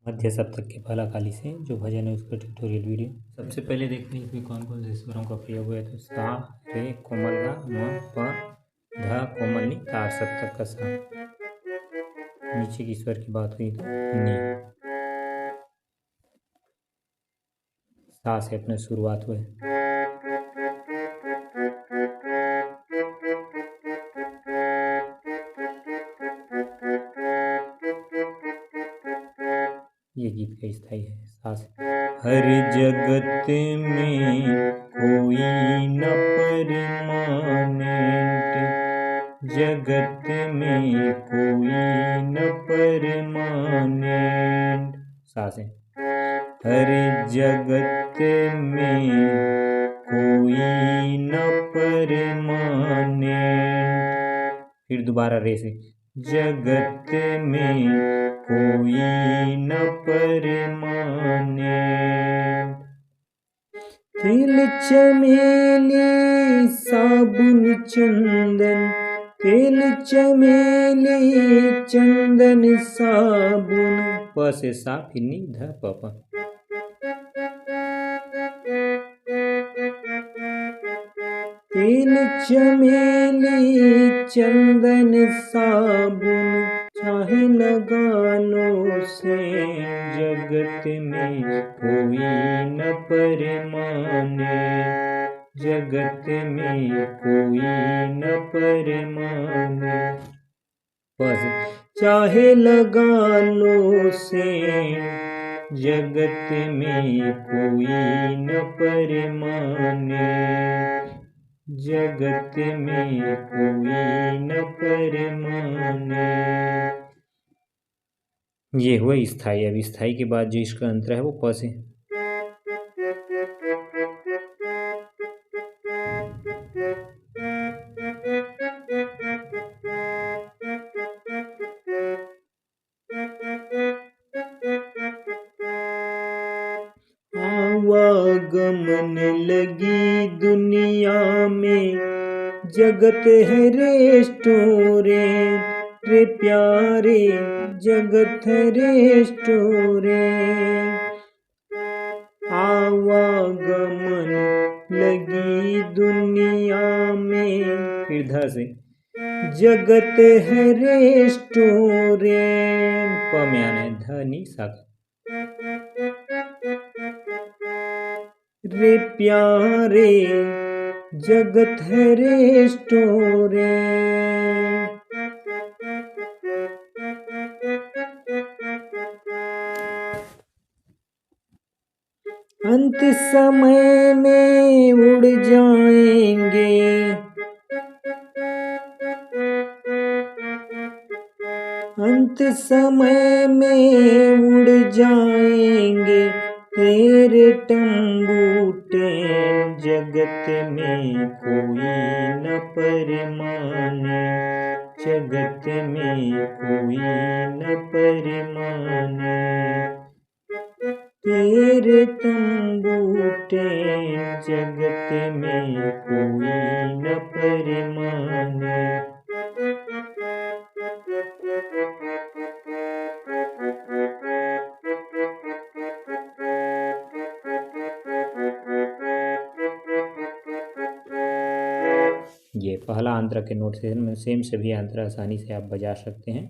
मध्य सप्तक के पहला काली से जो भजन है उसका ट्यूटोरियल वीडियो। सबसे पहले देखते हैं कि कौन कौन से स्वरों का प्रयोग हुआ है। तो सा, रे कोमल गा, म, प, ध कोमल नी, तार सप्तक का सा। नीचे की स्वर की बात हुई तो नी। सा से अपने शुरुआत हुए। ये गीत का स्थाई है सा से। हर जगत में कोई न परमानेंट, जगत में कोई न परमानेंट। सा से। हर जगत में कोई न परमानेंट। फिर दोबारा रे से। जगत में कोई न परमानेंट। तेल चमेली साबुन चंदन, तेल चमेली चंदन साबुन। प से सा फिर नी ध प प। तेल चमेली चंदन साबुन, चाहे लगा लो से जगत में कोई न परमाने, जगत में कोई न परमाने। चाहे लगा लो से जगत में कोई न परमाने, जगत में कोई न परमाने। ये हुआ स्थाई। अब स्थाई के बाद जो इसका अंतर है वो प से। आवागमन लगी दुनिया में, जगत है रेस्टोरेंट रे प्यारे, जगत है रेस्टोरेंट। आवागमन लगी दुनिया में, फिर ध से। जगत है रेस्टोरेंट। प में आना है ध नी सा। रे प्यारे जगत है रेस्टोरेंट। अंत समय में उड़ जाएंगे, अंत समय में उड़ जाएंगे तेरे टंबूटे, जगत में कोई न परमाने, जगत में कोई न परमाने। तेरे तंबूटे जगत में कोई न परमाने। ये पहला अंतरा के नोट से सेम सभी अंतरा आसानी से आप बजा सकते हैं।